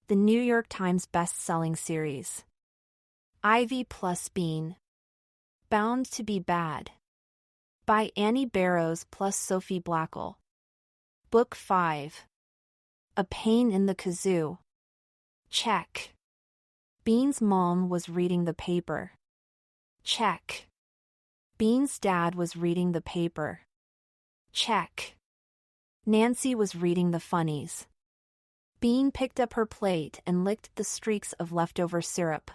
the New York Times best-selling series. Ivy plus Bean. Bound to be Bad. By Annie Barrows plus Sophie Blackell. Book 5. A Pain in the Kazoo. Check. Bean's mom was reading the paper. Check. Bean's dad was reading the paper. Check. Nancy was reading the funnies. Bean picked up her plate and licked the streaks of leftover syrup.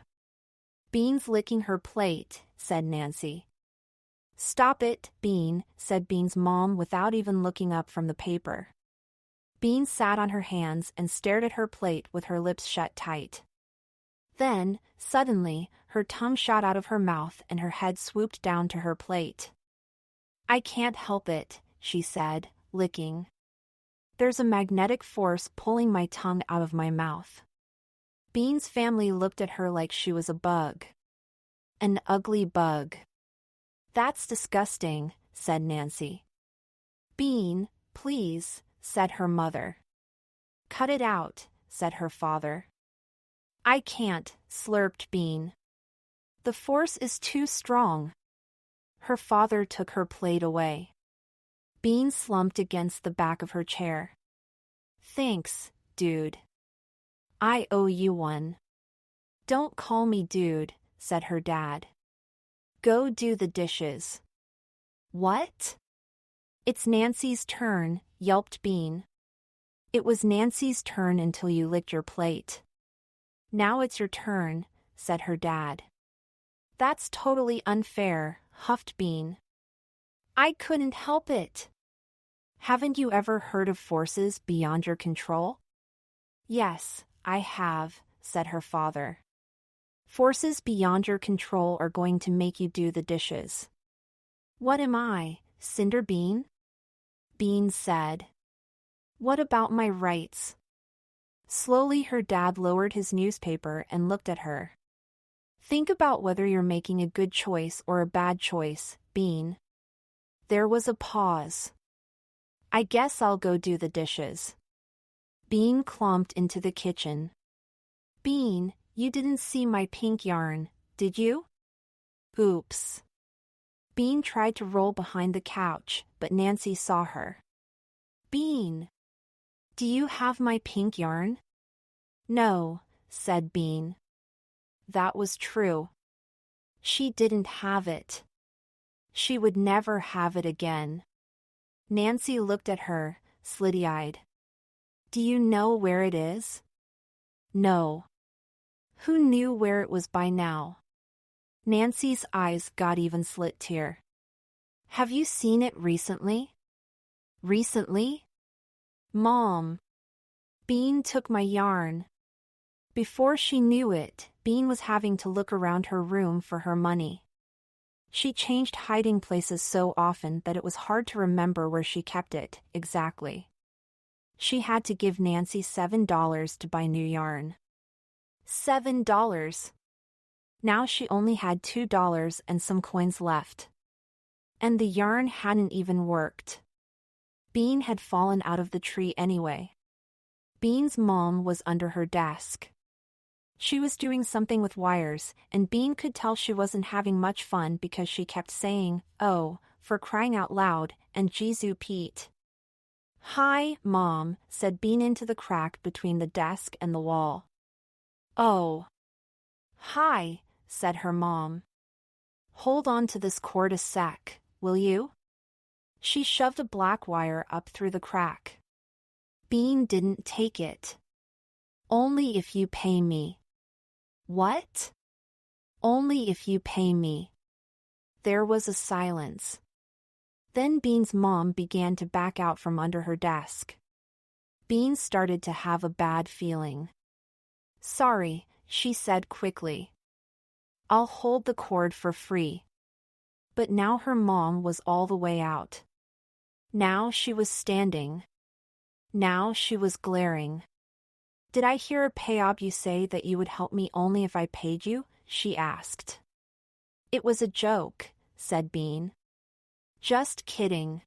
"Bean's licking her plate," said Nancy. "Stop it, Bean," said Bean's mom without even looking up from the paper. Bean sat on her hands and stared at her plate with her lips shut tight. Then, suddenly, her tongue shot out of her mouth and her head swooped down to her plate. "I can't help it," she said, licking. "There's a magnetic force pulling my tongue out of my mouth." Bean's family looked at her like she was a bug. An ugly bug. "That's disgusting," said Nancy. "Bean, please," said her mother. "Cut it out," said her father. "I can't," slurped Bean. "The force is too strong." Her father took her plate away. Bean slumped against the back of her chair. "Thanks, dude. I owe you one." "Don't call me dude," said her dad. "Go do the dishes." "What?" "It's Nancy's turn," yelped Bean. "It was Nancy's turn until you licked your plate. Now it's your turn," said her dad. "That's totally unfair," huffed Bean. "I couldn't help it." "Haven't you ever heard of forces beyond your control?" "Yes, I have," said her father. "Forces beyond your control are going to make you do the dishes." "What am I, Cinder Bean?" Bean said. "What about my rights?" Slowly her dad lowered his newspaper and looked at her. "Think about whether you're making a good choice or a bad choice, Bean." There was a pause. "I guess I'll go do the dishes." Bean clomped into the kitchen. "Bean, you didn't see my pink yarn, did you?" "Oops." Bean tried to roll behind the couch, but Nancy saw her. "Bean, do you have my pink yarn?" "No," said Bean. That was true. She didn't have it. She would never have it again. Nancy looked at her, slitty-eyed. "Do you know where it is?" "No." Who knew where it was by now? Nancy's eyes got even slit-tear. "Have you seen it recently?" "Recently?" "Mom." "Bean took my yarn." Before she knew it, Bean was having to look around her room for her money. She changed hiding places so often that it was hard to remember where she kept it, exactly. She had to give Nancy $7 to buy new yarn. $7. Now she only had $2 and some coins left. And the yarn hadn't even worked. Bean had fallen out of the tree anyway. Bean's mom was under her desk. She was doing something with wires, and Bean could tell she wasn't having much fun because she kept saying, "Oh, for crying out loud," and "Jesu Pete." "Hi, Mom," said Bean into the crack between the desk and the wall. "Oh." "Hi," said her mom. "Hold on to this cord a sec, will you?" She shoved a black wire up through the crack. Bean didn't take it. "Only if you pay me." "What?" "Only if you pay me." There was a silence. Then Bean's mom began to back out from under her desk. Bean started to have a bad feeling. "Sorry," she said quickly. "I'll hold the cord for free." But now her mom was all the way out. Now she was standing. Now she was glaring. "Did I hear a payob you say that you would help me only if I paid you?" she asked. "It was a joke," said Bean. "Just kidding."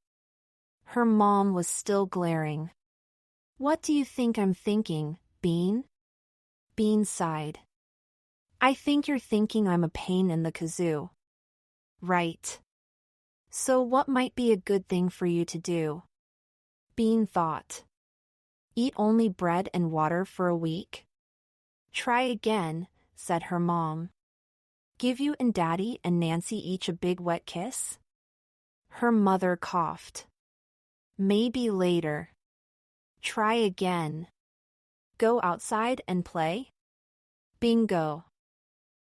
Her mom was still glaring. "What do you think I'm thinking, Bean?" Bean sighed. I think you're thinking I'm a pain in the kazoo. Right. So what might be a good thing for you to do? Bean thought. Eat only bread and water for a week? Try again, said her mom. Give you and Daddy and Nancy each a big wet kiss? Her mother coughed. Maybe later. Try again. Go outside and play? Bingo.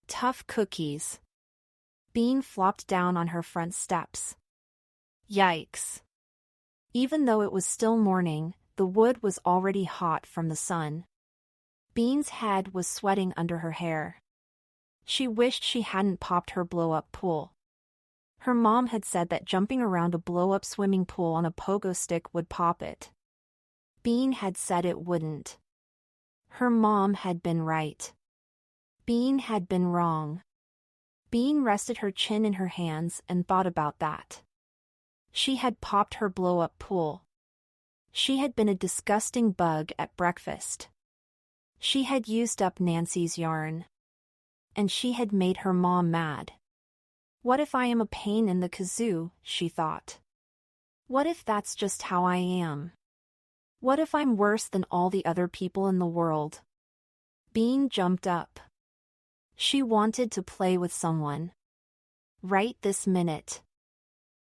Tough cookies. Bean flopped down on her front steps. Yikes. Even though it was still morning, the wood was already hot from the sun. Bean's head was sweating under her hair. She wished she hadn't popped her blow-up pool. Her mom had said that jumping around a blow-up swimming pool on a pogo stick would pop it. Bean had said it wouldn't. Her mom had been right. Bean had been wrong. Bean rested her chin in her hands and thought about that. She had popped her blow-up pool. She had been a disgusting bug at breakfast. She had used up Nancy's yarn. And she had made her mom mad. What if I am a pain in the kazoo, she thought. What if that's just how I am? What if I'm worse than all the other people in the world? Bean jumped up. She wanted to play with someone. Right this minute.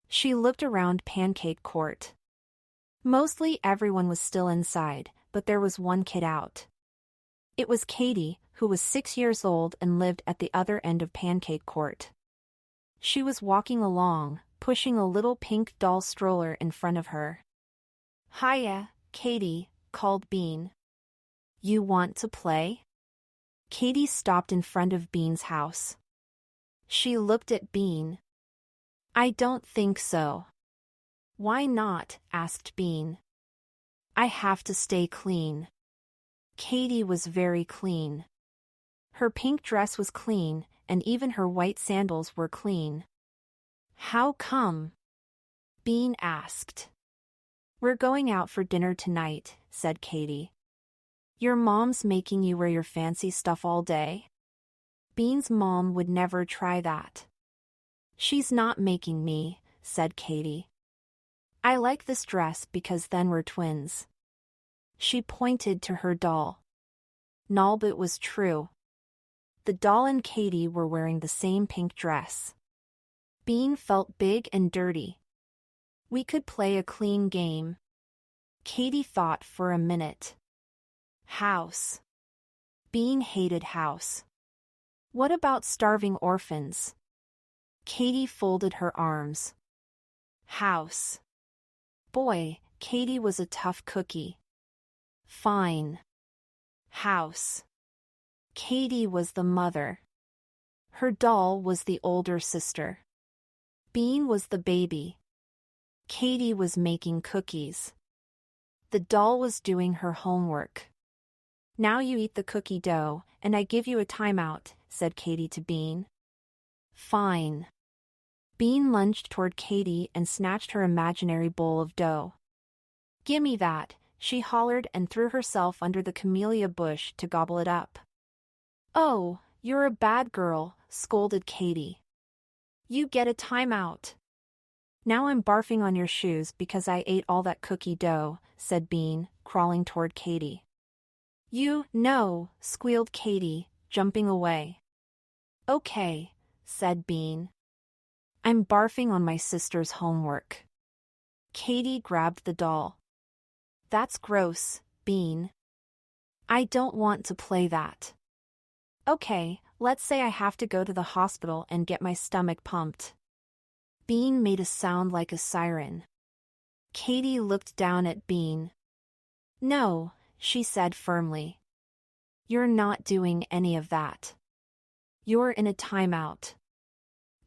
She looked around Pancake Court. Mostly everyone was still inside, but there was one kid out. It was Katie, who was 6 years old and lived at the other end of Pancake Court. She was walking along, pushing a little pink doll stroller in front of her. Hiya, Katie, called Bean. You want to play? Katie stopped in front of Bean's house. She looked at Bean. I don't think so. Why not? Asked Bean. I have to stay clean. Katie was very clean. Her pink dress was clean, and even her white sandals were clean. How come? Bean asked. We're going out for dinner tonight, said Katie. Your mom's making you wear your fancy stuff all day? Bean's mom would never try that. She's not making me, said Katie. I like this dress because then we're twins. She pointed to her doll. Nolb, it was true. The doll and Katie were wearing the same pink dress. Bean felt big and dirty. We could play a clean game. Katie thought for a minute. House. Bean hated house. What about starving orphans? Katie folded her arms. House. Boy, Katie was a tough cookie. Fine. House. Katie was the mother. Her doll was the older sister. Bean was the baby. Katie was making cookies. The doll was doing her homework. Now you eat the cookie dough, and I give you a timeout, said Katie to Bean. Fine. Bean lunged toward Katie and snatched her imaginary bowl of dough. Gimme that, she hollered and threw herself under the camellia bush to gobble it up. Oh, you're a bad girl, scolded Katie. You get a timeout. Now I'm barfing on your shoes because I ate all that cookie dough, said Bean, crawling toward Katie. You, no, squealed Katie, jumping away. Okay, said Bean. I'm barfing on my sister's homework. Katie grabbed the doll. That's gross, Bean. I don't want to play that. Okay, let's say I have to go to the hospital and get my stomach pumped. Bean made a sound like a siren. Katie looked down at Bean. No, she said firmly. You're not doing any of that. You're in a timeout.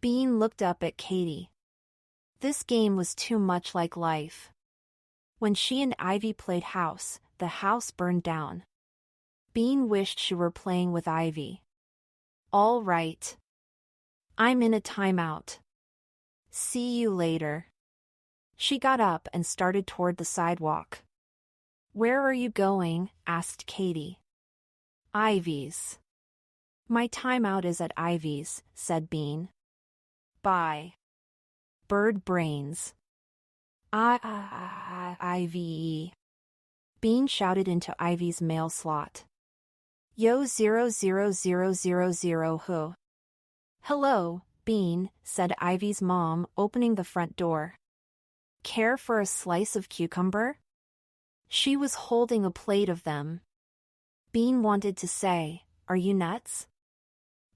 Bean looked up at Katie. This game was too much like life. When she and Ivy played house, the house burned down. Bean wished she were playing with Ivy. All right. I'm in a timeout. See you later. She got up and started toward the sidewalk. Where are you going? Asked Katie. Ivy's. My timeout is at Ivy's, said Bean. Bye. Bird brains. Ivy. Bean shouted into Ivy's mail slot. Yo 00000 who? Hello, Bean, said Ivy's mom, opening the front door. Care for a slice of cucumber? She was holding a plate of them. Bean wanted to say, Are you nuts?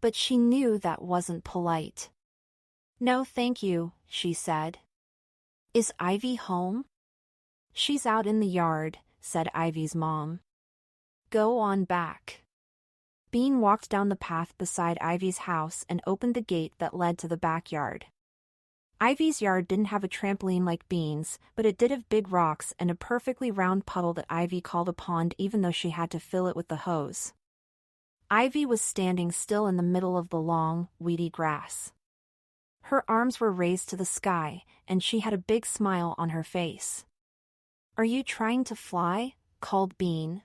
But she knew that wasn't polite. No thank you, she said. Is Ivy home? She's out in the yard, said Ivy's mom. Go on back. Bean walked down the path beside Ivy's house and opened the gate that led to the backyard. Ivy's yard didn't have a trampoline like Bean's, but it did have big rocks and a perfectly round puddle that Ivy called a pond even though she had to fill it with the hose. Ivy was standing still in the middle of the long, weedy grass. Her arms were raised to the sky, and she had a big smile on her face. Are you trying to fly? Called Bean.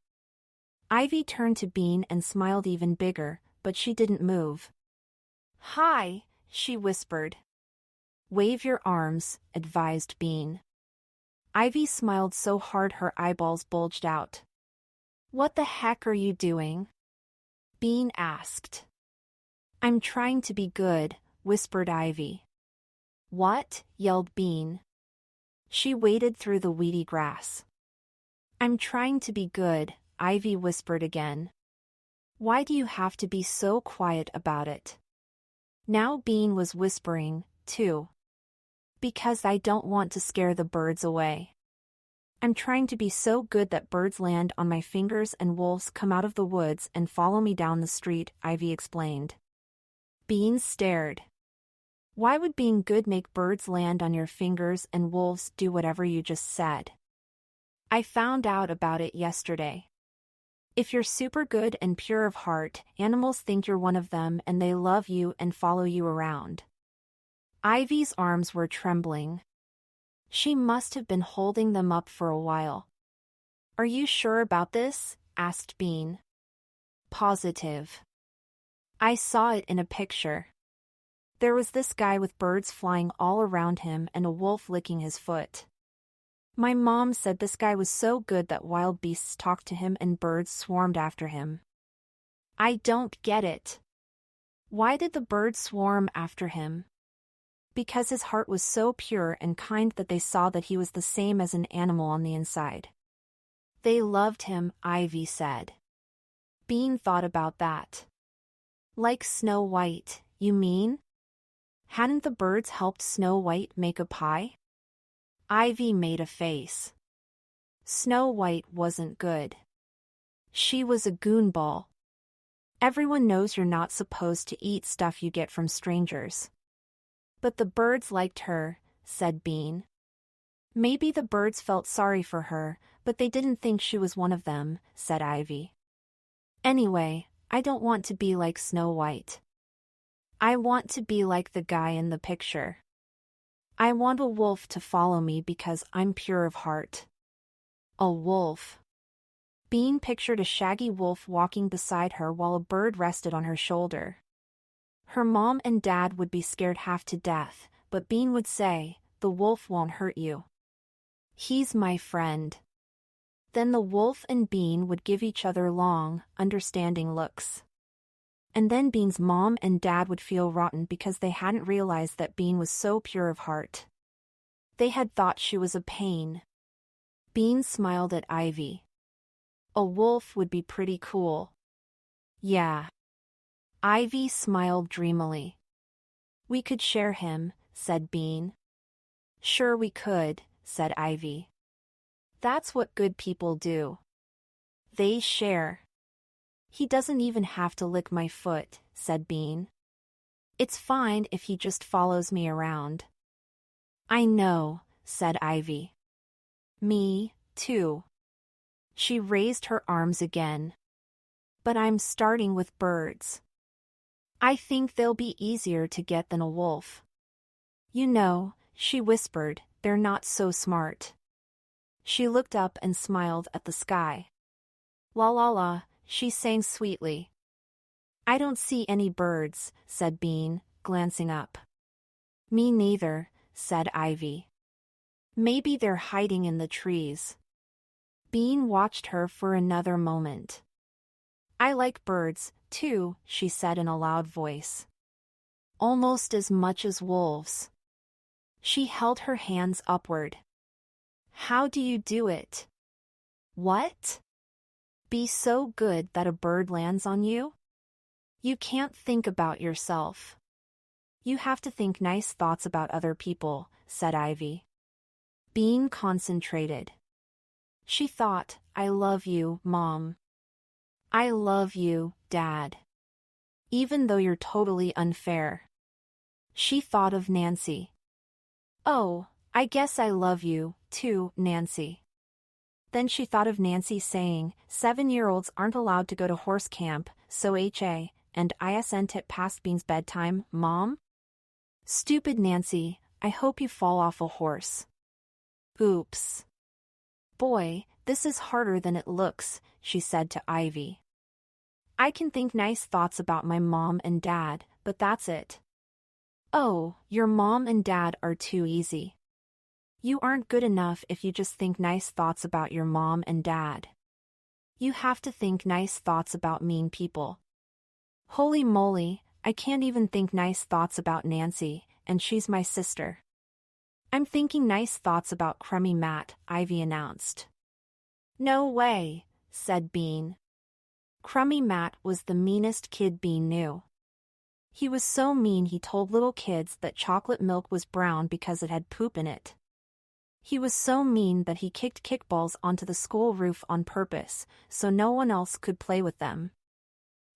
Ivy turned to Bean and smiled even bigger, but she didn't move. Hi, she whispered. Wave your arms, advised Bean. Ivy smiled so hard her eyeballs bulged out. What the heck are you doing? Bean asked. I'm trying to be good, whispered Ivy. What? Yelled Bean. She waded through the weedy grass. I'm trying to be good, Ivy whispered again. Why do you have to be so quiet about it? Now Bean was whispering, too. Because I don't want to scare the birds away. I'm trying to be so good that birds land on my fingers and wolves come out of the woods and follow me down the street, Ivy explained. Bean stared. Why would being good make birds land on your fingers and wolves do whatever you just said? I found out about it yesterday. If you're super good and pure of heart, animals think you're one of them and they love you and follow you around. Ivy's arms were trembling. She must have been holding them up for a while. Are you sure about this? Asked Bean. Positive. I saw it in a picture. There was this guy with birds flying all around him and a wolf licking his foot. My mom said this guy was so good that wild beasts talked to him and birds swarmed after him. I don't get it. Why did the birds swarm after him? Because his heart was so pure and kind that they saw that he was the same as an animal on the inside. They loved him, Ivy said. Bean thought about that. Like Snow White, you mean? Hadn't the birds helped Snow White make a pie? Ivy made a face. Snow White wasn't good. She was a goonball. Everyone knows you're not supposed to eat stuff you get from strangers. But the birds liked her, said Bean. Maybe the birds felt sorry for her, but they didn't think she was one of them, said Ivy. Anyway, I don't want to be like Snow White. I want to be like the guy in the picture. I want a wolf to follow me because I'm pure of heart. A wolf. Bean pictured a shaggy wolf walking beside her while a bird rested on her shoulder. Her mom and dad would be scared half to death, but Bean would say, the wolf won't hurt you. He's my friend. Then the wolf and Bean would give each other long, understanding looks. And then Bean's mom and dad would feel rotten because they hadn't realized that Bean was so pure of heart. They had thought she was a pain. Bean smiled at Ivy. A wolf would be pretty cool. Yeah. Ivy smiled dreamily. We could share him, said Bean. Sure we could, said Ivy. That's what good people do. They share. He doesn't even have to lick my foot, said Bean. It's fine if he just follows me around. I know, said Ivy. Me, too. She raised her arms again. But I'm starting with birds. I think they'll be easier to get than a wolf. You know, she whispered, they're not so smart. She looked up and smiled at the sky. La la la, she sang sweetly. I don't see any birds, said Bean, glancing up. Me neither, said Ivy. Maybe they're hiding in the trees. Bean watched her for another moment. I like birds, too, she said in a loud voice. Almost as much as wolves. She held her hands upward. How do you do it? What? Be so good that a bird lands on you? You can't think about yourself. You have to think nice thoughts about other people, said Ivy. Bean concentrated. She thought, I love you, Mom. I love you, Dad. Even though you're totally unfair. She thought of Nancy. Oh, I guess I love you, too, Nancy. Then she thought of Nancy saying, 7-year-olds aren't allowed to go to horse camp, so HA, and I sent it past Bean's bedtime, Mom? Stupid Nancy, I hope you fall off a horse. Oops. Boy, this is harder than it looks, she said to Ivy. I can think nice thoughts about my mom and dad, but that's it. Oh, your mom and dad are too easy. You aren't good enough if you just think nice thoughts about your mom and dad. You have to think nice thoughts about mean people. Holy moly, I can't even think nice thoughts about Nancy, and she's my sister. I'm thinking nice thoughts about Crummy Matt, Ivy announced. No way, said Bean. Crummy Matt was the meanest kid Bean knew. He was so mean he told little kids that chocolate milk was brown because it had poop in it. He was so mean that he kicked kickballs onto the school roof on purpose, so no one else could play with them.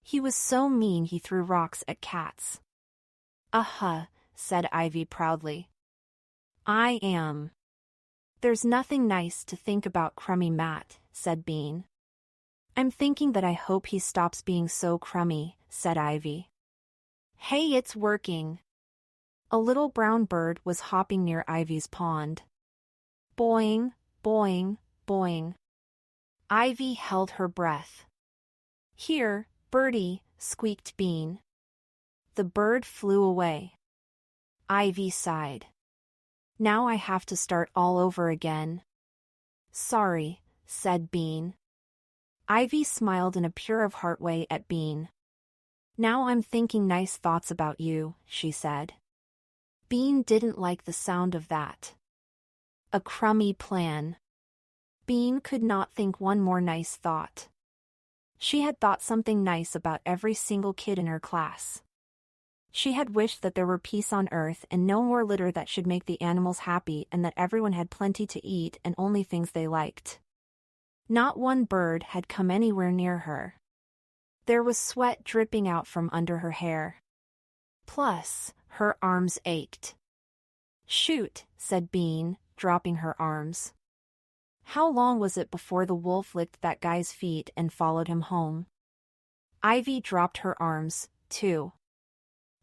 He was so mean he threw rocks at cats. Said Ivy proudly. I am. There's nothing nice to think about Crummy Matt, said Bean. I'm thinking that I hope he stops being so crummy, said Ivy. Hey, it's working. A little brown bird was hopping near Ivy's pond. Boing, boing, boing. Ivy held her breath. Here, birdie, squeaked Bean. The bird flew away. Ivy sighed. Now I have to start all over again. Sorry, said Bean. Ivy smiled in a pure-of-heart way at Bean. Now I'm thinking nice thoughts about you, she said. Bean didn't like the sound of that. A crummy plan. Bean could not think one more nice thought. She had thought something nice about every single kid in her class. She had wished that there were peace on earth and no more litter that should make the animals happy and that everyone had plenty to eat and only things they liked. Not one bird had come anywhere near her. There was sweat dripping out from under her hair. Plus, her arms ached. Shoot, said Bean, dropping her arms. How long was it before the wolf licked that guy's feet and followed him home? Ivy dropped her arms, too.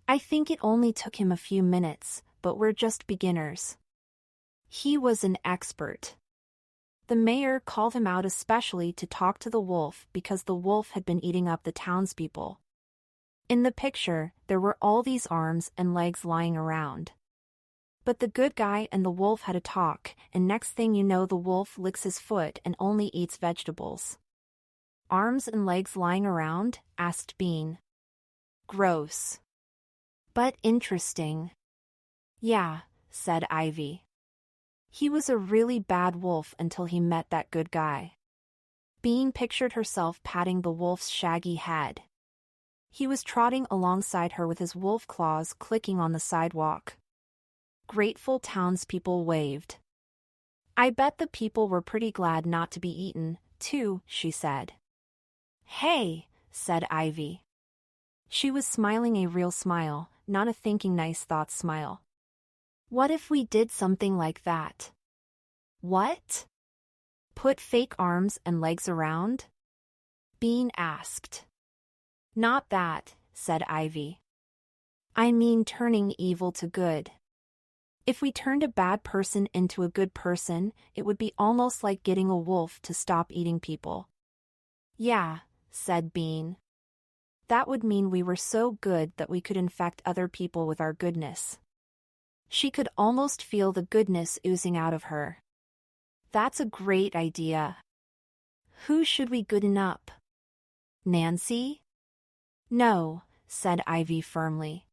I think it only took him a few minutes, but we're just beginners. He was an expert. The mayor called him out especially to talk to the wolf because the wolf had been eating up the townspeople. In the picture, there were all these arms and legs lying around. But the good guy and the wolf had a talk, and next thing you know the wolf licks his foot and only eats vegetables. Arms and legs lying around? Asked Bean. Gross. But interesting. Yeah, said Ivy. He was a really bad wolf until he met that good guy. Bean pictured herself patting the wolf's shaggy head. He was trotting alongside her with his wolf claws clicking on the sidewalk. Grateful townspeople waved. I bet the people were pretty glad not to be eaten, too, she said. Hey, said Ivy. She was smiling a real smile, not a thinking nice thoughts smile. What if we did something like that? What? Put fake arms and legs around? Bean asked. Not that, said Ivy. I mean turning evil to good. If we turned a bad person into a good person, it would be almost like getting a wolf to stop eating people. Yeah, said Bean. That would mean we were so good that we could infect other people with our goodness. She could almost feel the goodness oozing out of her. That's a great idea. Who should we gooden up? Nancy? No, said Ivy firmly.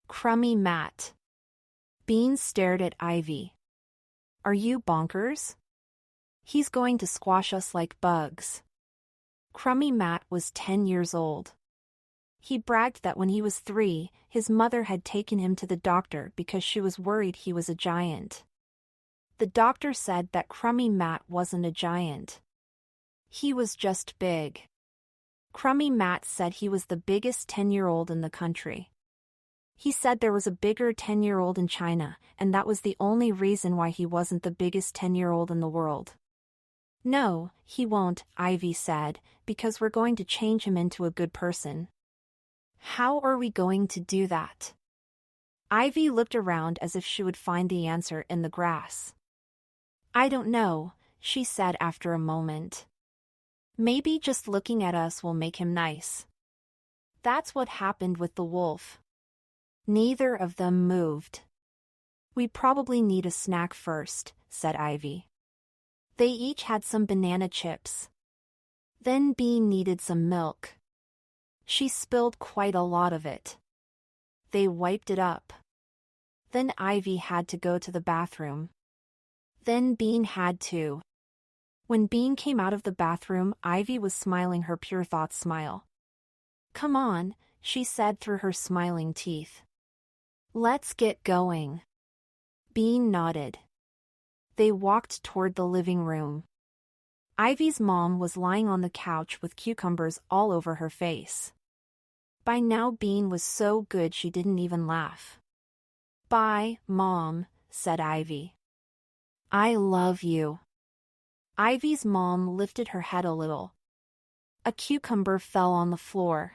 Crummy Matt. Bean stared at Ivy. Are you bonkers? He's going to squash us like bugs. Crummy Matt was 10 years old. He bragged that when he was 3, his mother had taken him to the doctor because she was worried he was a giant. The doctor said that Crummy Matt wasn't a giant. He was just big. Crummy Matt said he was the biggest 10-year-old in the country. He said there was a bigger 10-year-old in China, and that was the only reason why he wasn't the biggest 10-year-old in the world. No, he won't, Ivy said, because we're going to change him into a good person. How are we going to do that? Ivy looked around as if she would find the answer in the grass. I don't know, she said after a moment. Maybe just looking at us will make him nice. That's what happened with the wolf. Neither of them moved. We probably need a snack first, said Ivy. They each had some banana chips. Then Bean needed some milk. She spilled quite a lot of it. They wiped it up. Then Ivy had to go to the bathroom. Then Bean had to. When Bean came out of the bathroom, Ivy was smiling her pure thoughts smile. Come on, she said through her smiling teeth. Let's get going. Bean nodded. They walked toward the living room. Ivy's mom was lying on the couch with cucumbers all over her face. By now Bean was so good she didn't even laugh. Bye, Mom, said Ivy. I love you. Ivy's mom lifted her head a little. A cucumber fell on the floor.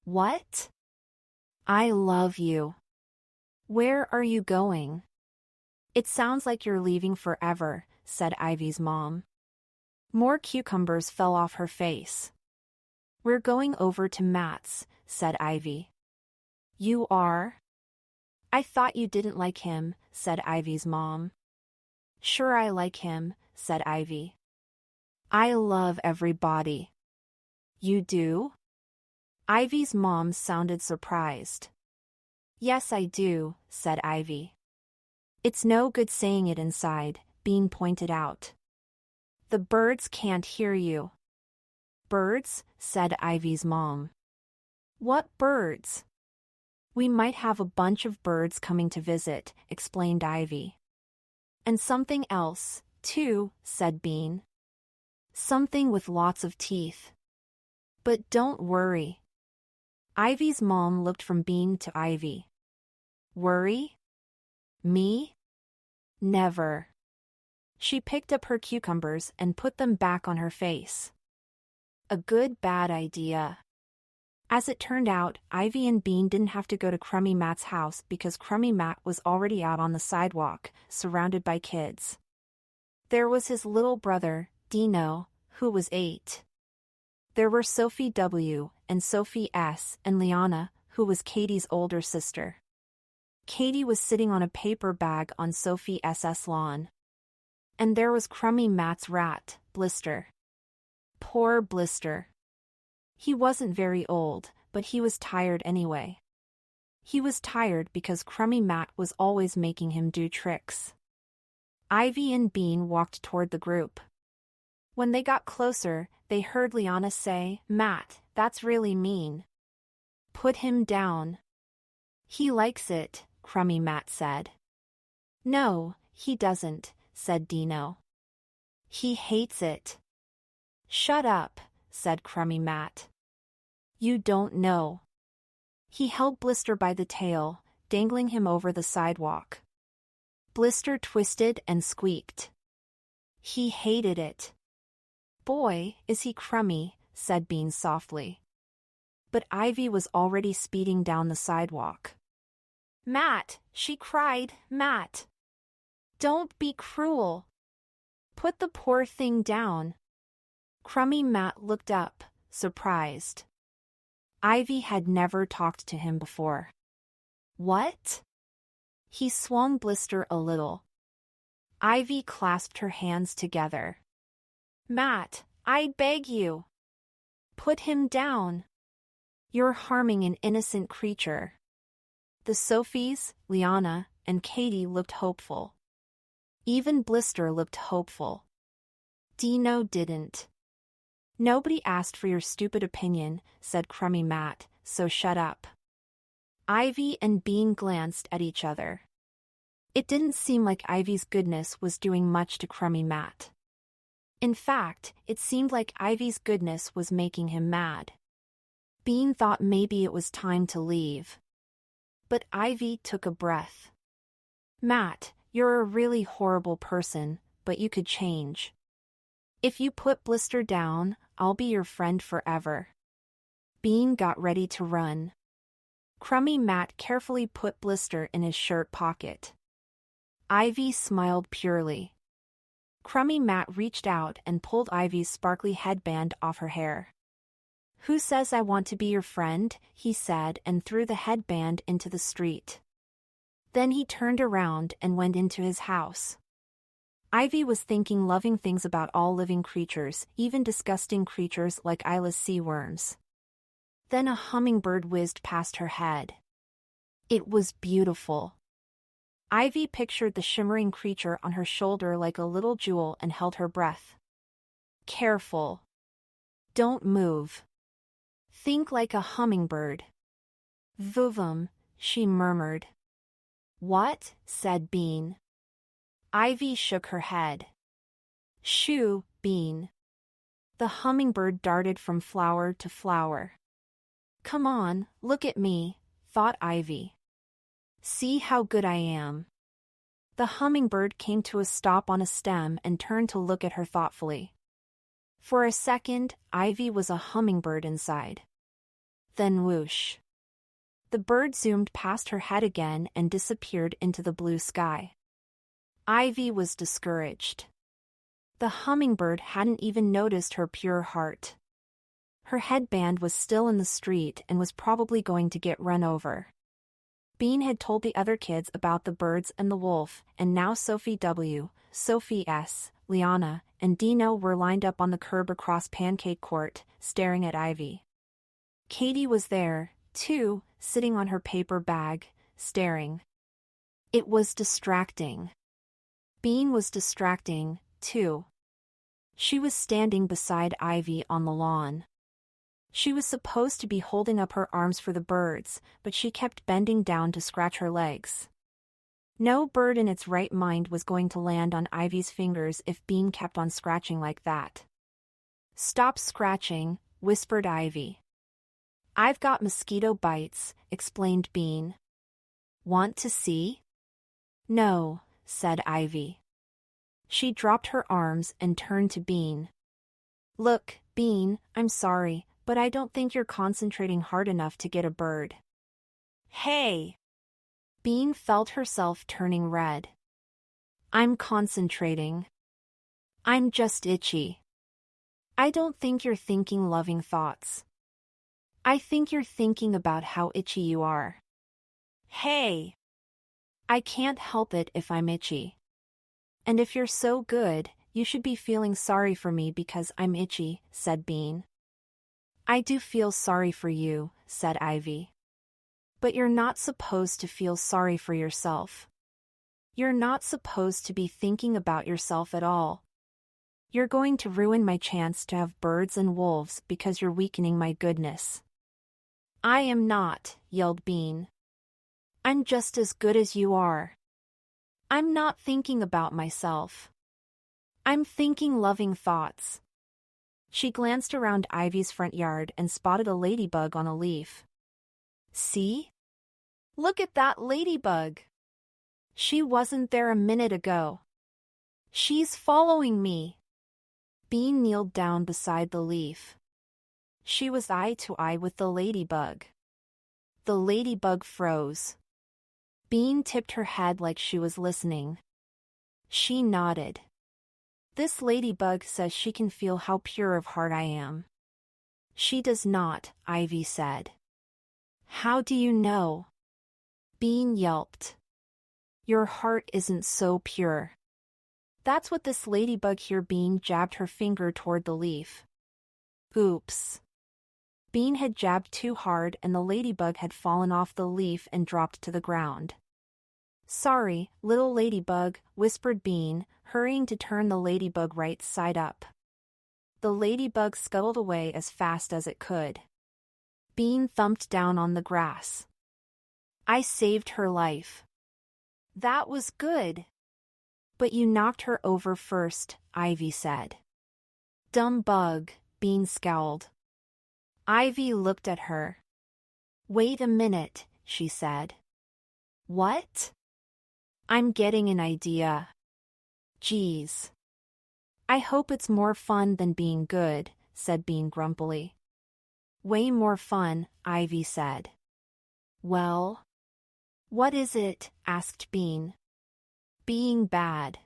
What? I love you. Where are you going? It sounds like you're leaving forever, said Ivy's mom. More cucumbers fell off her face. We're going over to Matt's, said Ivy. You are? I thought you didn't like him, said Ivy's mom. Sure I like him, said Ivy. I love everybody. You do? Ivy's mom sounded surprised. Yes I do, said Ivy. It's no good saying it inside, Bean pointed out. The birds can't hear you. Birds? Said Ivy's mom. What birds? We might have a bunch of birds coming to visit, explained Ivy. And something else, too, said Bean. Something with lots of teeth. But don't worry. Ivy's mom looked from Bean to Ivy. Worry? Me? Never. She picked up her cucumbers and put them back on her face. A good bad idea. As it turned out, Ivy and Bean didn't have to go to Crummy Matt's house because Crummy Matt was already out on the sidewalk, surrounded by kids. There was his little brother, Dino, who was 8. There were Sophie W. and Sophie S. and Liana, who was Katie's older sister. Katie was sitting on a paper bag on Sophie S.'s lawn. And there was Crummy Matt's rat, Blister. Poor Blister. He wasn't very old, but he was tired anyway. He was tired because Crummy Matt was always making him do tricks. Ivy and Bean walked toward the group. When they got closer, they heard Liana say, Matt, that's really mean. Put him down. He likes it, Crummy Matt said. No, he doesn't, said Dino. He hates it. Shut up, said Crummy Matt. You don't know. He held Blister by the tail, dangling him over the sidewalk. Blister twisted and squeaked. He hated it. Boy, is he crummy, said Bean softly. But Ivy was already speeding down the sidewalk. Matt, she cried, Matt. Don't be cruel. Put the poor thing down. Crummy Matt looked up, surprised. Ivy had never talked to him before. What? He swung Blister a little. Ivy clasped her hands together. Matt, I beg you. Put him down. You're harming an innocent creature. The Sophies, Liana, and Katie looked hopeful. Even Blister looked hopeful. Dino didn't. Nobody asked for your stupid opinion, said crummy Matt, so shut up. Ivy and Bean glanced at each other. It didn't seem like Ivy's goodness was doing much to crummy Matt. In fact, it seemed like Ivy's goodness was making him mad. Bean thought maybe it was time to leave. But Ivy took a breath. Matt, you're a really horrible person, but you could change. If you put Blister down, I'll be your friend forever. Bean got ready to run. Crummy Matt carefully put Blister in his shirt pocket. Ivy smiled purely. Crummy Matt reached out and pulled Ivy's sparkly headband off her hair. Who says I want to be your friend? He said and threw the headband into the street. Then he turned around and went into his house. Ivy was thinking loving things about all living creatures, even disgusting creatures like eyeless sea worms. Then a hummingbird whizzed past her head. It was beautiful. Ivy pictured the shimmering creature on her shoulder like a little jewel and held her breath. Careful. Don't move. Think like a hummingbird. Vuvum, she murmured. What? Said Bean. Ivy shook her head. Shoo, Bean. The hummingbird darted from flower to flower. Come on, look at me, thought Ivy. See how good I am. The hummingbird came to a stop on a stem and turned to look at her thoughtfully. For a second, Ivy was a hummingbird inside. Then whoosh. The bird zoomed past her head again and disappeared into the blue sky. Ivy was discouraged. The hummingbird hadn't even noticed her pure heart. Her headband was still in the street and was probably going to get run over. Bean had told the other kids about the birds and the wolf, and now Sophie W., Sophie S., Liana, and Dino were lined up on the curb across Pancake Court, staring at Ivy. Katie was there, too, sitting on her paper bag, staring. It was distracting. Bean was distracting, too. She was standing beside Ivy on the lawn. She was supposed to be holding up her arms for the birds, but she kept bending down to scratch her legs. No bird in its right mind was going to land on Ivy's fingers if Bean kept on scratching like that. Stop scratching, whispered Ivy. I've got mosquito bites, explained Bean. Want to see? No, said Ivy. She dropped her arms and turned to Bean. Look, Bean, I'm sorry, but I don't think you're concentrating hard enough to get a bird. Hey! Bean felt herself turning red. I'm concentrating. I'm just itchy. I don't think you're thinking loving thoughts. I think you're thinking about how itchy you are. Hey! I can't help it if I'm itchy. And if you're so good, you should be feeling sorry for me because I'm itchy, said Bean. I do feel sorry for you, said Ivy. But you're not supposed to feel sorry for yourself. You're not supposed to be thinking about yourself at all. You're going to ruin my chance to have birds and wolves because you're weakening my goodness. I am not, yelled Bean. I'm just as good as you are. I'm not thinking about myself. I'm thinking loving thoughts. She glanced around Ivy's front yard and spotted a ladybug on a leaf. See? Look at that ladybug. She wasn't there a minute ago. She's following me. Bean kneeled down beside the leaf. She was eye to eye with the ladybug. The ladybug froze. Bean tipped her head like she was listening. She nodded. This ladybug says she can feel how pure of heart I am. She does not, Ivy said. How do you know? Bean yelped. Your heart isn't so pure. That's what this ladybug here. Bean jabbed her finger toward the leaf. Oops. Bean had jabbed too hard and the ladybug had fallen off the leaf and dropped to the ground. Sorry, little ladybug, whispered Bean, hurrying to turn the ladybug right side up. The ladybug scuttled away as fast as it could. Bean thumped down on the grass. I saved her life. That was good. But you knocked her over first, Ivy said. Dumb bug, Bean scowled. Ivy looked at her. Wait a minute, she said. What? I'm getting an idea. Geez. I hope it's more fun than being good, said Bean grumpily. Way more fun, Ivy said. Well? What is it? Asked Bean. Being bad.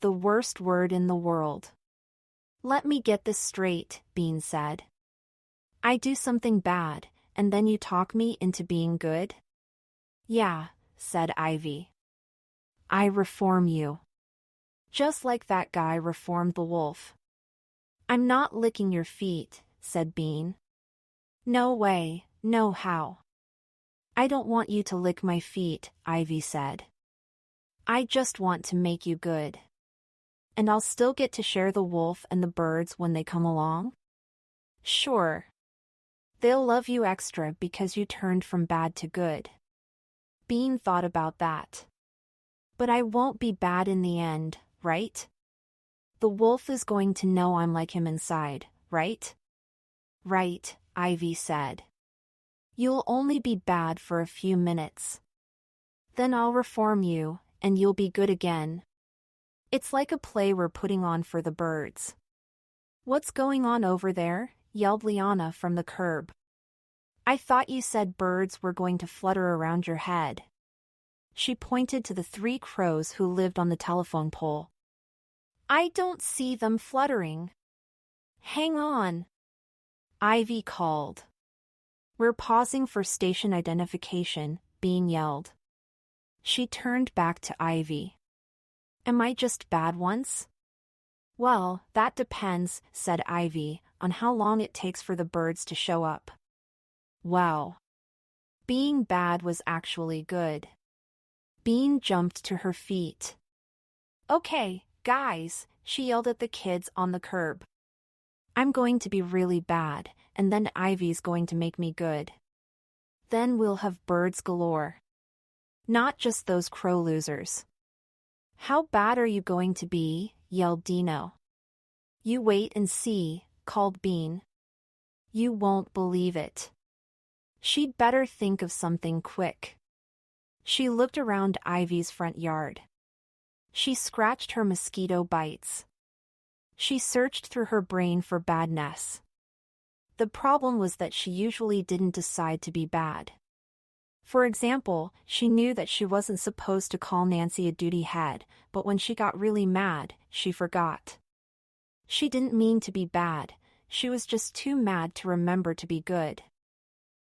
The worst word in the world. Let me get this straight, Bean said. I do something bad, and then you talk me into being good? Yeah, said Ivy. I reform you. Just like that guy reformed the wolf. I'm not licking your feet, said Bean. No way, no how. I don't want you to lick my feet, Ivy said. I just want to make you good. And I'll still get to share the wolf and the birds when they come along? Sure. They'll love you extra because you turned from bad to good. Bean thought about that. But I won't be bad in the end, right? The wolf is going to know I'm like him inside, right? Right, Ivy said. You'll only be bad for a few minutes. Then I'll reform you, and you'll be good again. It's like a play we're putting on for the birds. What's going on over there? Yelled Liana from the curb. I thought you said birds were going to flutter around your head. She pointed to the 3 crows who lived on the telephone pole. I don't see them fluttering. Hang on. Ivy called. We're pausing for station identification, Bean yelled. She turned back to Ivy. Am I just bad once? Well, that depends, said Ivy, on how long it takes for the birds to show up. Wow. Being bad was actually good. Bean jumped to her feet. Okay, guys, she yelled at the kids on the curb. I'm going to be really bad, and then Ivy's going to make me good. Then we'll have birds galore. Not just those crow losers. How bad are you going to be? Yelled Dino. You wait and see, called Bean. You won't believe it. She'd better think of something quick. She looked around Ivy's front yard. She scratched her mosquito bites. She searched through her brain for badness. The problem was that she usually didn't decide to be bad. For example, she knew that she wasn't supposed to call Nancy a duty head, but when she got really mad, she forgot. She didn't mean to be bad, she was just too mad to remember to be good.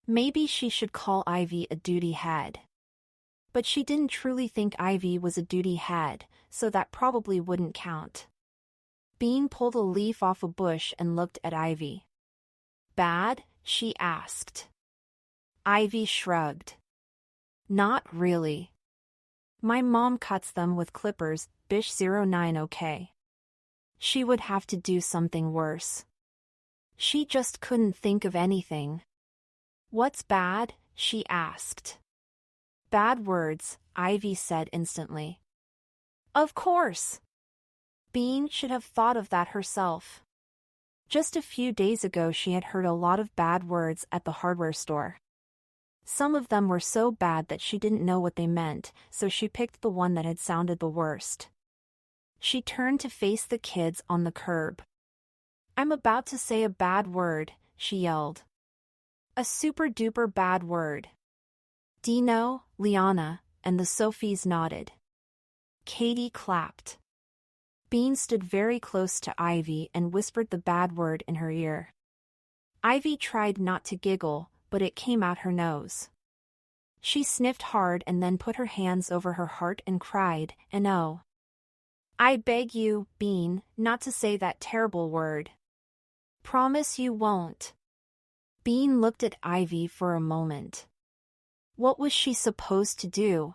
Maybe she should call Ivy a duty head. But she didn't truly think Ivy was a duty head, so that probably wouldn't count. Bean pulled a leaf off a bush and looked at Ivy. Bad? She asked. Ivy shrugged. Not really. My mom cuts them with clippers, Bish 09 okay. She would have to do something worse. She just couldn't think of anything. What's bad? She asked. Bad words, Ivy said instantly. Of course. Bean should have thought of that herself. Just a few days ago she had heard a lot of bad words at the hardware store. Some of them were so bad that she didn't know what they meant, so she picked the one that had sounded the worst. She turned to face the kids on the curb. I'm about to say a bad word, she yelled. A super-duper bad word. Dino, Liana, and the Sophies nodded. Katie clapped. Bean stood very close to Ivy and whispered the bad word in her ear. Ivy tried not to giggle, but it came out her nose. She sniffed hard and then put her hands over her heart and cried, and oh. I beg you, Bean, not to say that terrible word. Promise you won't. Bean looked at Ivy for a moment. What was she supposed to do?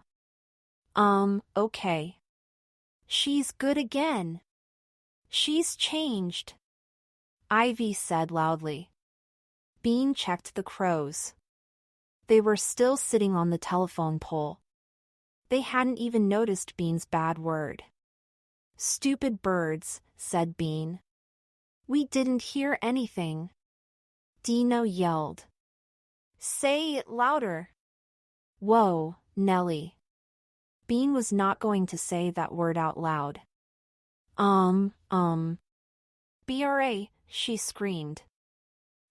Okay. She's good again. She's changed. Ivy said loudly. Bean checked the crows. They were still sitting on the telephone pole. They hadn't even noticed Bean's bad word. Stupid birds, said Bean. We didn't hear anything. Dino yelled. Say it louder. Whoa, Nellie. Bean was not going to say that word out loud. BRA, she screamed.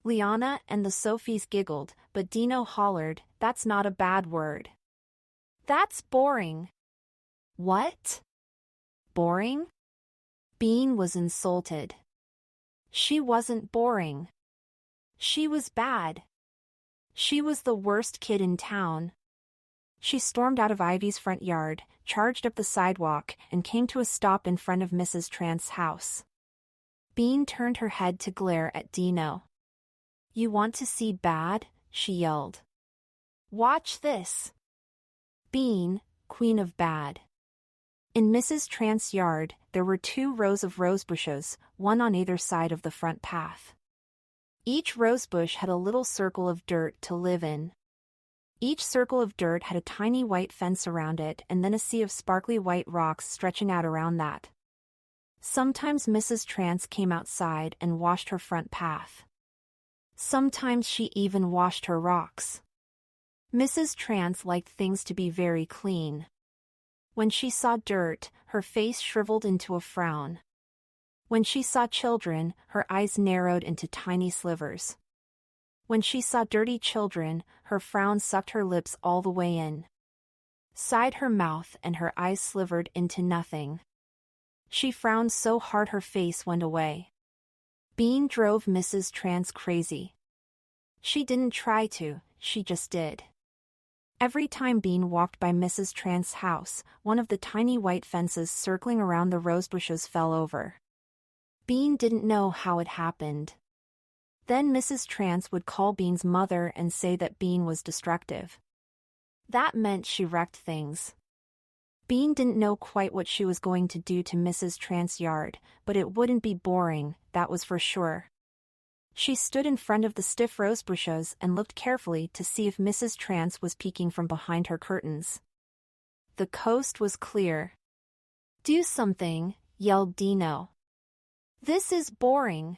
Liana and the Sophies giggled, but Dino hollered, that's not a bad word. That's boring. What? Boring? Bean was insulted. She wasn't boring. She was bad. She was the worst kid in town. She stormed out of Ivy's front yard, charged up the sidewalk, and came to a stop in front of Mrs. Trant's house. Bean turned her head to glare at Dino. You want to see bad? She yelled. Watch this. Bean, queen of bad. In Mrs. Trant's yard, there were 2 rows of rosebushes, one on either side of the front path. Each rosebush had a little circle of dirt to live in. Each circle of dirt had a tiny white fence around it and then a sea of sparkly white rocks stretching out around that. Sometimes Mrs. Trant came outside and washed her front path. Sometimes she even washed her rocks. Mrs. Trant liked things to be very clean. When she saw dirt, her face shriveled into a frown. When she saw children, her eyes narrowed into tiny slivers. When she saw dirty children, her frown sucked her lips all the way in. Sighed her mouth and her eyes slivered into nothing. She frowned so hard her face went away. Bean drove Mrs. Trant crazy. She didn't try to, she just did. Every time Bean walked by Mrs. Trant's house, one of the tiny white fences circling around the rosebushes fell over. Bean didn't know how it happened. Then Mrs. Trant would call Bean's mother and say that Bean was destructive. That meant she wrecked things. Bean didn't know quite what she was going to do to Mrs. Trant's yard, but it wouldn't be boring, that was for sure. She stood in front of the stiff rosebushes and looked carefully to see if Mrs. Trant was peeking from behind her curtains. The coast was clear. Do something, yelled Dino. This is boring.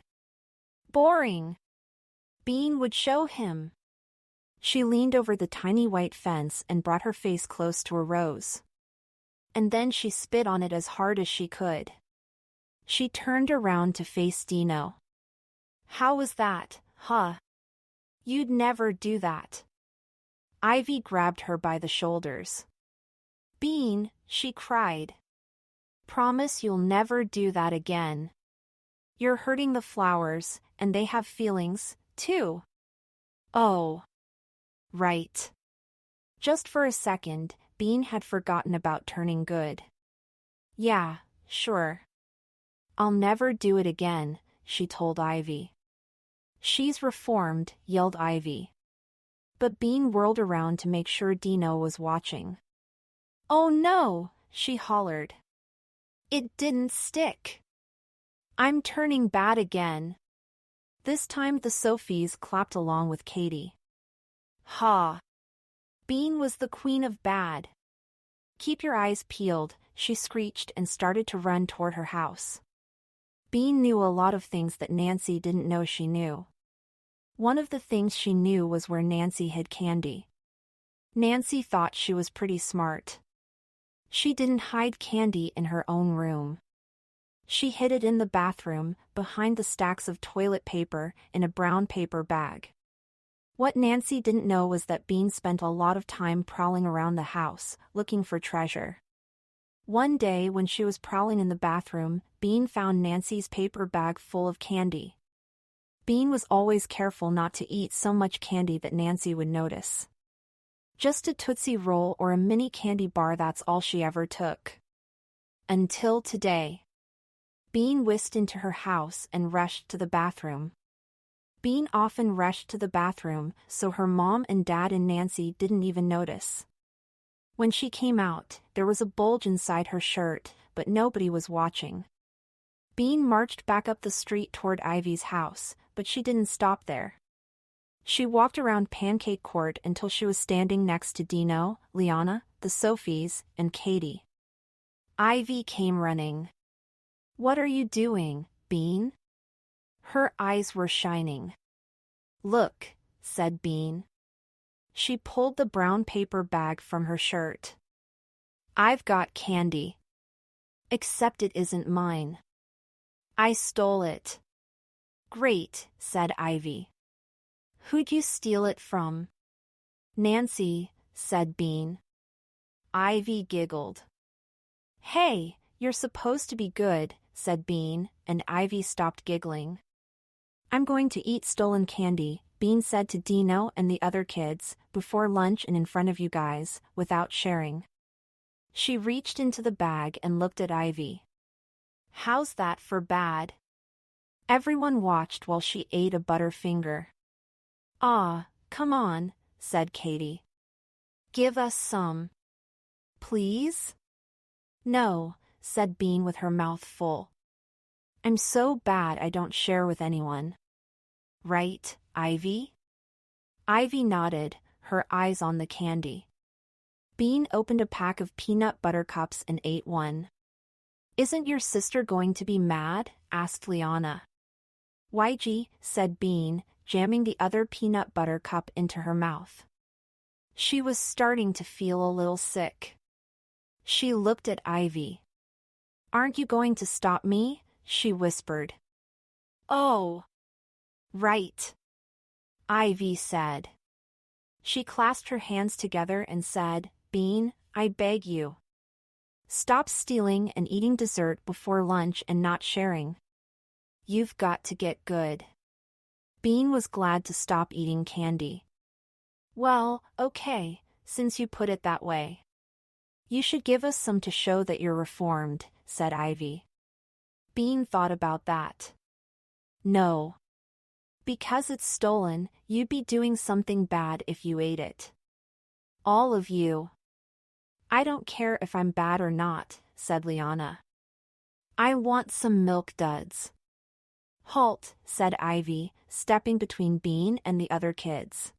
Boring. Bean would show him. She leaned over the tiny white fence and brought her face close to a rose. And then she spit on it as hard as she could. She turned around to face Dino. How was that, huh? You'd never do that. Ivy grabbed her by the shoulders. Bean, she cried. Promise you'll never do that again. You're hurting the flowers, and they have feelings, too. Oh. Right. Just for a second, Bean had forgotten about turning good. Yeah, sure. I'll never do it again, she told Ivy. She's reformed, yelled Ivy. But Bean whirled around to make sure Dino was watching. Oh no, she hollered. It didn't stick. I'm turning bad again. This time the Sophies clapped along with Katie. Ha! Bean was the queen of bad. Keep your eyes peeled, she screeched and started to run toward her house. Bean knew a lot of things that Nancy didn't know she knew. One of the things she knew was where Nancy hid candy. Nancy thought she was pretty smart. She didn't hide candy in her own room. She hid it in the bathroom, behind the stacks of toilet paper, in a brown paper bag. What Nancy didn't know was that Bean spent a lot of time prowling around the house, looking for treasure. One day when she was prowling in the bathroom, Bean found Nancy's paper bag full of candy. Bean was always careful not to eat so much candy that Nancy would notice. Just a Tootsie Roll or a mini candy bar, that's all she ever took. Until today. Bean whisked into her house and rushed to the bathroom. Bean often rushed to the bathroom, so her mom and dad and Nancy didn't even notice. When she came out, there was a bulge inside her shirt, but nobody was watching. Bean marched back up the street toward Ivy's house, but she didn't stop there. She walked around Pancake Court until she was standing next to Dino, Liana, the Sophies, and Katie. Ivy came running. "What are you doing, Bean?" Her eyes were shining. "Look," said Bean. She pulled the brown paper bag from her shirt. "I've got candy. Except it isn't mine. I stole it." "Great," said Ivy. "Who'd you steal it from?" "Nancy," said Bean. Ivy giggled. "Hey, you're supposed to be good," said Bean, and Ivy stopped giggling. "I'm going to eat stolen candy," Bean said to Dino and the other kids, "before lunch and in front of you guys, without sharing." She reached into the bag and looked at Ivy. "How's that for bad?" Everyone watched while she ate a Butterfinger. "Ah, come on," said Katie. "Give us some." "Please?" "No," said Bean with her mouth full. "I'm so bad I don't share with anyone." "Right, Ivy?" Ivy nodded, her eyes on the candy. Bean opened a pack of peanut butter cups and ate one. "Isn't your sister going to be mad?" asked Liana. "YG," said Bean, jamming the other peanut butter cup into her mouth. She was starting to feel a little sick. She looked at Ivy. "Aren't you going to stop me?" she whispered. "Oh, right," Ivy said. She clasped her hands together and said, "Bean, I beg you. Stop stealing and eating dessert before lunch and not sharing. You've got to get good." Bean was glad to stop eating candy. "Well, okay, since you put it that way. You should give us some to show that you're reformed," said Ivy. Bean thought about that. "No. Because it's stolen, you'd be doing something bad if you ate it. All of you." "I don't care if I'm bad or not," said Liana. "I want some milk duds." "Halt," said Ivy, stepping between Bean and the other kids.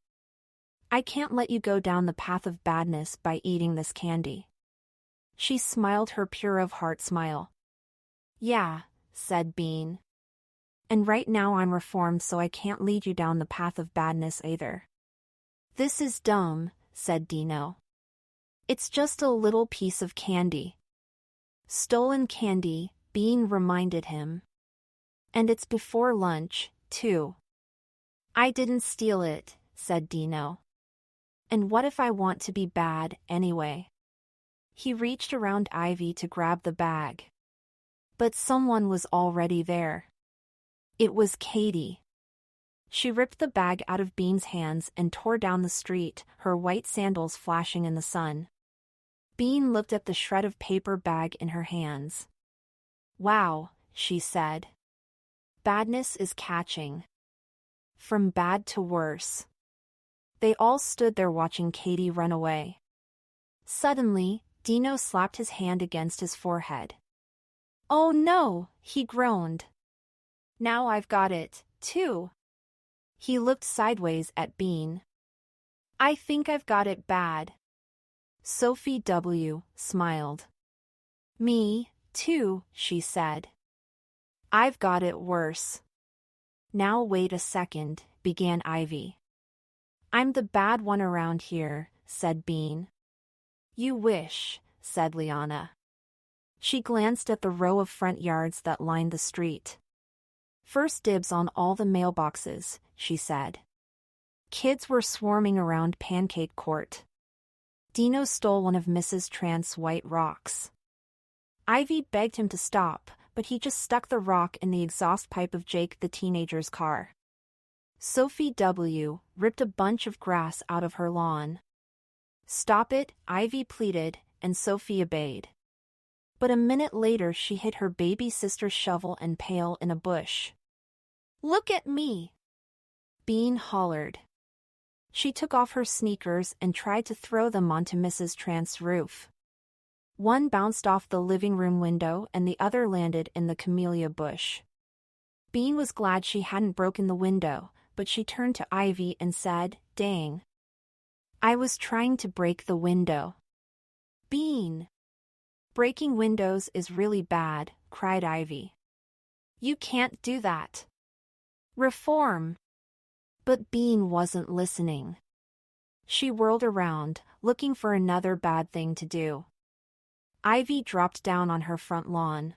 "I can't let you go down the path of badness by eating this candy." She smiled her pure-of-heart smile. "Yeah," said Bean. "And right now I'm reformed, so I can't lead you down the path of badness either." "This is dumb," said Dino. "It's just a little piece of candy." "Stolen candy," Bean reminded him. "And it's before lunch, too." "I didn't steal it," said Dino. "And what if I want to be bad, anyway?" He reached around Ivy to grab the bag. But someone was already there. It was Katie. She ripped the bag out of Bean's hands and tore down the street, her white sandals flashing in the sun. Bean looked at the shred of paper bag in her hands. "Wow," she said. "Badness is catching. From bad to worse." They all stood there watching Katie run away. Suddenly, Dino slapped his hand against his forehead. "Oh no," he groaned. "Now I've got it, too." He looked sideways at Bean. "I think I've got it bad." Sophie W. smiled. "Me, too," she said. "I've got it worse." "Now wait a second," began Ivy. "I'm the bad one around here," said Bean. "You wish," said Liana. She glanced at the row of front yards that lined the street. "First dibs on all the mailboxes," she said. Kids were swarming around Pancake Court. Dino stole one of Mrs. Trant's white rocks. Ivy begged him to stop, but he just stuck the rock in the exhaust pipe of Jake the teenager's car. Sophie W. ripped a bunch of grass out of her lawn. "Stop it," Ivy pleaded, and Sophie obeyed. But a minute later she hit her baby sister's shovel and pail in a bush. "Look at me!" Bean hollered. She took off her sneakers and tried to throw them onto Mrs. Trant's roof. One bounced off the living room window and the other landed in the camellia bush. Bean was glad she hadn't broken the window, but she turned to Ivy and said, "Dang. I was trying to break the window." "Bean. Breaking windows is really bad," cried Ivy. "You can't do that. Reform." But Bean wasn't listening. She whirled around, looking for another bad thing to do. Ivy dropped down on her front lawn.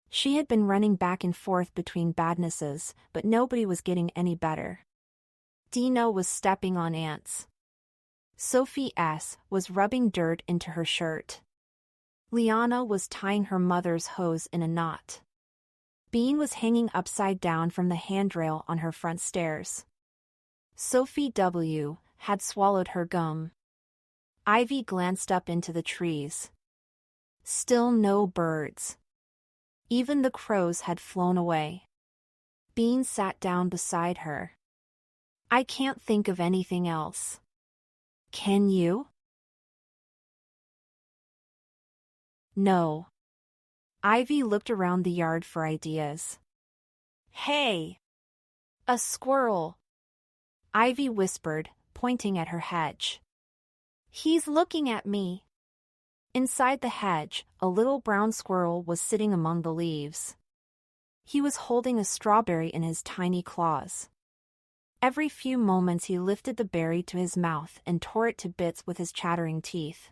She had been running back and forth between badnesses, but nobody was getting any better. Dino was stepping on ants. Sophie S. was rubbing dirt into her shirt. Liana was tying her mother's hose in a knot. Bean was hanging upside down from the handrail on her front stairs. Sophie W. had swallowed her gum. Ivy glanced up into the trees. Still no birds. Even the crows had flown away. Bean sat down beside her. "I can't think of anything else. Can you?" "No." Ivy looked around the yard for ideas. "Hey! A squirrel!" Ivy whispered, pointing at her hedge. "He's looking at me." Inside the hedge, a little brown squirrel was sitting among the leaves. He was holding a strawberry in his tiny claws. Every few moments he lifted the berry to his mouth and tore it to bits with his chattering teeth.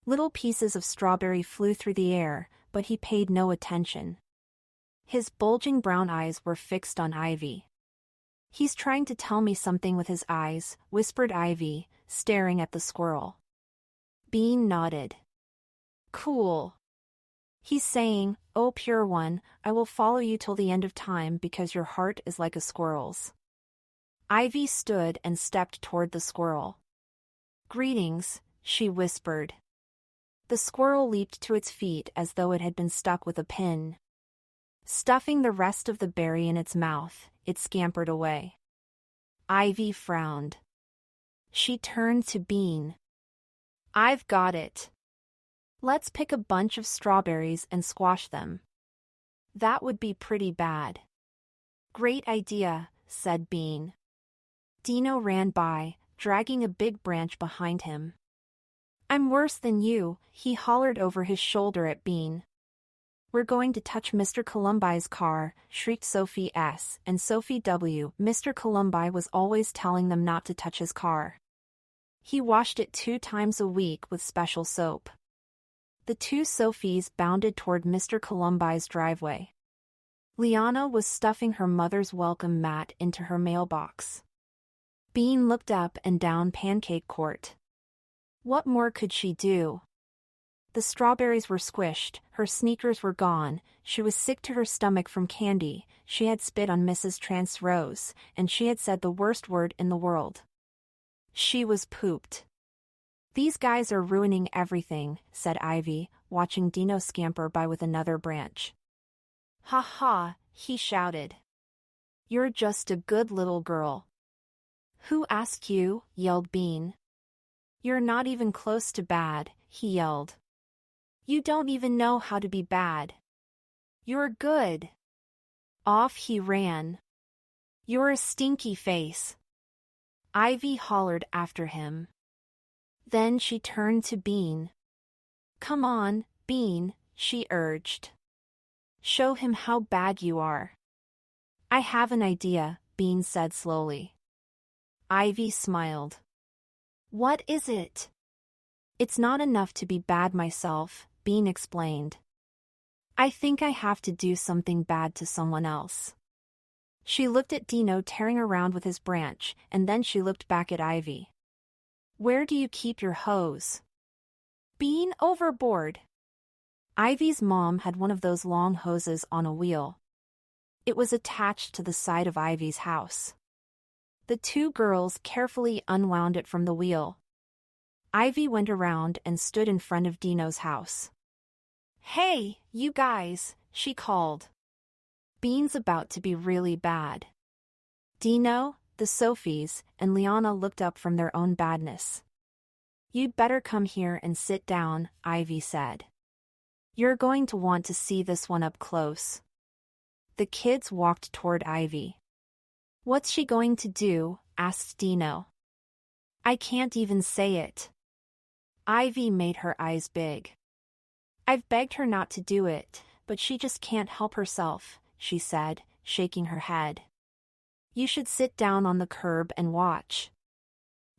Little pieces of strawberry flew through the air, but he paid no attention. His bulging brown eyes were fixed on Ivy. "He's trying to tell me something with his eyes," whispered Ivy, staring at the squirrel. Bean nodded. "Cool. He's saying, 'Oh pure one, I will follow you till the end of time because your heart is like a squirrel's.'" Ivy stood and stepped toward the squirrel. "Greetings," she whispered. The squirrel leaped to its feet as though it had been stuck with a pin. Stuffing the rest of the berry in its mouth, it scampered away. Ivy frowned. She turned to Bean. "I've got it. Let's pick a bunch of strawberries and squash them." "That would be pretty bad." "Great idea," said Bean. Dino ran by, dragging a big branch behind him. "I'm worse than you," he hollered over his shoulder at Bean. "We're going to touch Mr. Columbi's car," shrieked Sophie S. and Sophie W. Mr. Columbi was always telling them not to touch his car. He washed it 2 times a week with special soap. The 2 Sophies bounded toward Mr. Columbi's driveway. Liana was stuffing her mother's welcome mat into her mailbox. Bean looked up and down Pancake Court. What more could she do? The strawberries were squished, her sneakers were gone, she was sick to her stomach from candy, she had spit on Mrs. Trant's rose, and she had said the worst word in the world. She was pooped. "These guys are ruining everything," said Ivy, watching Dino scamper by with another branch. "Ha ha," he shouted. "You're just a good little girl." "Who asked you?" yelled Bean. "You're not even close to bad," he yelled. "You don't even know how to be bad. You're good." Off he ran. "You're a stinky face." Ivy hollered after him. Then she turned to Bean. "Come on, Bean," she urged. "Show him how bad you are." "I have an idea," Bean said slowly. Ivy smiled. "What is it?" "It's not enough to be bad myself," Bean explained. "I think I have to do something bad to someone else." She looked at Dino tearing around with his branch, and then she looked back at Ivy. "Where do you keep your hose?" "Bean overboard." Ivy's mom had one of those long hoses on a wheel. It was attached to the side of Ivy's house. The two girls carefully unwound it from the wheel. Ivy went around and stood in front of Dino's house. "Hey, you guys," she called. "Bean's about to be really bad." Dino, the Sophies, and Liana looked up from their own badness. "You'd better come here and sit down," Ivy said. "You're going to want to see this one up close." The kids walked toward Ivy. "What's she going to do?" asked Dino. "I can't even say it." Ivy made her eyes big. "I've begged her not to do it, but she just can't help herself," she said, shaking her head. "You should sit down on the curb and watch."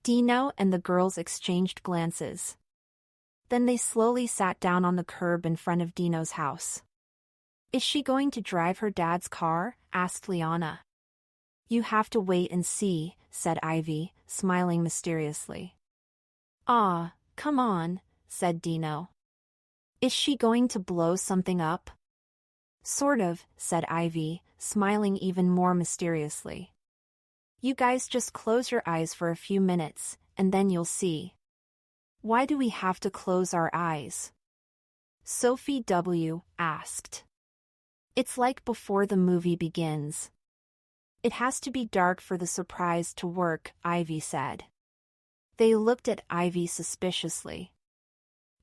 Dino and the girls exchanged glances. Then they slowly sat down on the curb in front of Dino's house. "Is she going to drive her dad's car?" asked Liana. "You have to wait and see," said Ivy, smiling mysteriously. "Ah, come on," said Dino. "Is she going to blow something up?" "Sort of," said Ivy, smiling even more mysteriously. "You guys just close your eyes for a few minutes, and then you'll see." "Why do we have to close our eyes?" Sophie W. asked. "It's like before the movie begins." "It has to be dark for the surprise to work," Ivy said. They looked at Ivy suspiciously.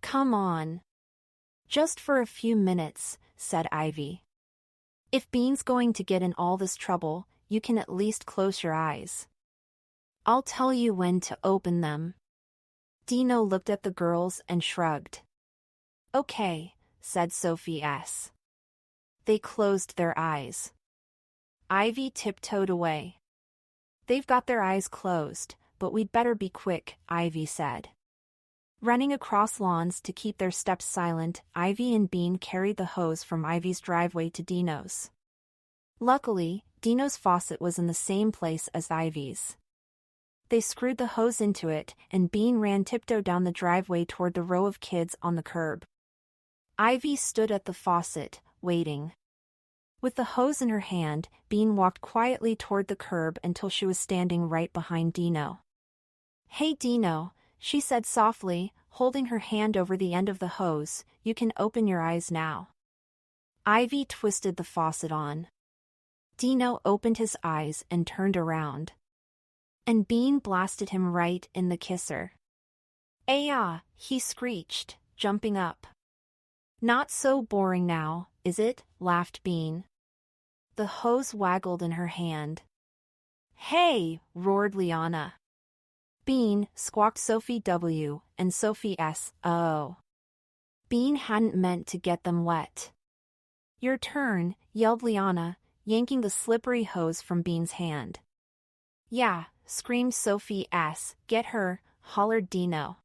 "Come on." "Just for a few minutes," said Ivy. "If Bean's going to get in all this trouble, you can at least close your eyes. I'll tell you when to open them." Dino looked at the girls and shrugged. "Okay," said Sophie S. They closed their eyes. Ivy tiptoed away. "They've got their eyes closed, but we'd better be quick," Ivy said. Running across lawns to keep their steps silent, Ivy and Bean carried the hose from Ivy's driveway to Dino's. Luckily, Dino's faucet was in the same place as Ivy's. They screwed the hose into it, and Bean ran tiptoe down the driveway toward the row of kids on the curb. Ivy stood at the faucet, waiting. With the hose in her hand, Bean walked quietly toward the curb until she was standing right behind Dino. "Hey Dino," she said softly, holding her hand over the end of the hose, "you can open your eyes now." Ivy twisted the faucet on. Dino opened his eyes and turned around. And Bean blasted him right in the kisser. "Ay-ah," he screeched, jumping up. "Not so boring now, is it?" laughed Bean. The hose waggled in her hand. "Hey!" roared Liana. "Bean," squawked Sophie W. and Sophie S. "Oh." Bean hadn't meant to get them wet. "Your turn," yelled Liana, yanking the slippery hose from Bean's hand. "Yeah," screamed Sophie S. "Get her," hollered Dino.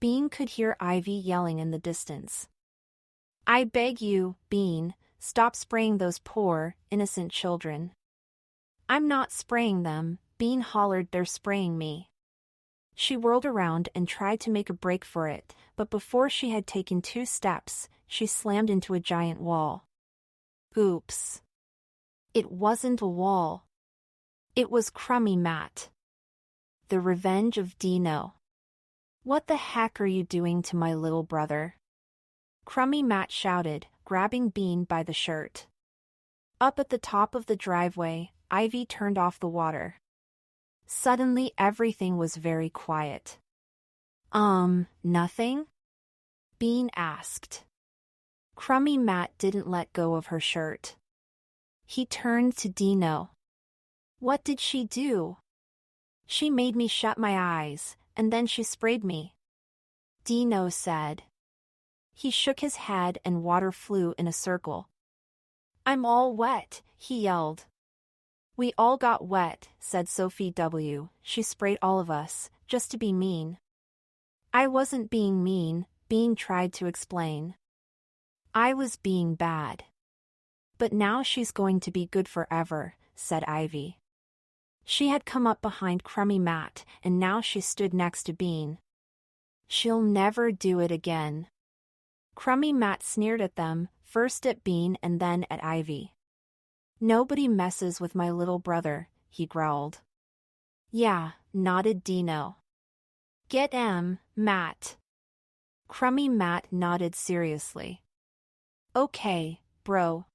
Bean could hear Ivy yelling in the distance. "I beg you, Bean, stop spraying those poor, innocent children." "I'm not spraying them," Bean hollered. "They're spraying me." She whirled around and tried to make a break for it, but before she had taken 2 steps, she slammed into a giant wall. Oops. It wasn't a wall. It was Crummy Matt. The revenge of Dino. "What the heck are you doing to my little brother?" Crummy Matt shouted, grabbing Bean by the shirt. Up at the top of the driveway, Ivy turned off the water. Suddenly everything was very quiet. Nothing?" Bean asked. Crummy Matt didn't let go of her shirt. He turned to Dino. "What did she do?" "She made me shut my eyes, and then she sprayed me," Dino said. He shook his head and water flew in a circle. "I'm all wet," he yelled. "We all got wet," said Sophie W. "She sprayed all of us, just to be mean." "I wasn't being mean," Bean tried to explain. "I was being bad." "But now she's going to be good forever," said Ivy. She had come up behind Crummy Matt, and now she stood next to Bean. "She'll never do it again." Crummy Matt sneered at them, first at Bean and then at Ivy. "Nobody messes with my little brother," he growled. Yeah, nodded Dino. Get Matt. Crummy Matt nodded seriously. Okay, bro.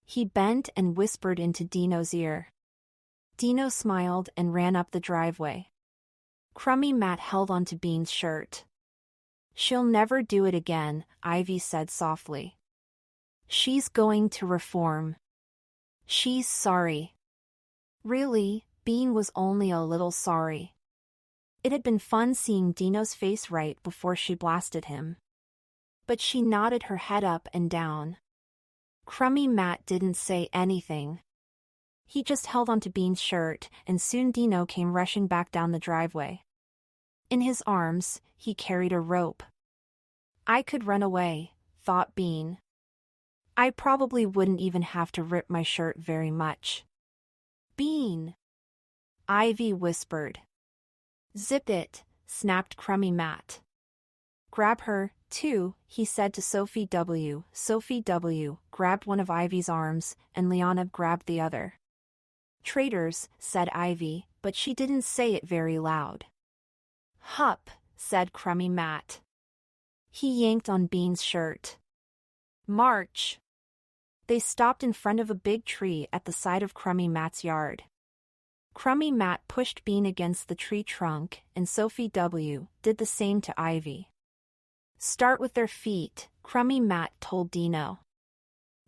He bent and whispered into Dino's ear. Dino smiled and ran up the driveway. Crummy Matt held onto Bean's shirt. She'll never do it again, Ivy said softly. She's going to reform. She's sorry. Really, Bean was only a little sorry. It had been fun seeing Dino's face right before she blasted him. But she nodded her head up and down. Crummy Matt didn't say anything. He just held onto Bean's shirt, and soon Dino came rushing back down the driveway. In his arms, he carried a rope. I could run away, thought Bean. I probably wouldn't even have to rip my shirt very much. Bean! Ivy whispered. Zip it, snapped Crummy Matt. Grab her, too, he said to Sophie W. Sophie W. grabbed one of Ivy's arms, and Liana grabbed the other. Traitors, said Ivy, but she didn't say it very loud. Hup, said Crummy Matt. He yanked on Bean's shirt. March! They stopped in front of a big tree at the side of Crummy Matt's yard. Crummy Matt pushed Bean against the tree trunk, and Sophie W. did the same to Ivy. Start with their feet, Crummy Matt told Dino.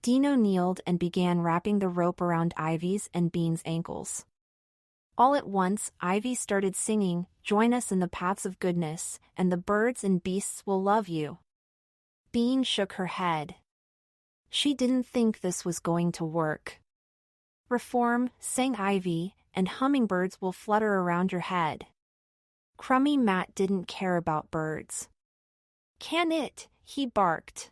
Dino kneeled and began wrapping the rope around Ivy's and Bean's ankles. All at once, Ivy started singing, Join us in the paths of goodness, and the birds and beasts will love you. Bean shook her head. She didn't think this was going to work. Reform, sang Ivy, and hummingbirds will flutter around your head. Crummy Matt didn't care about birds. Can it? He barked.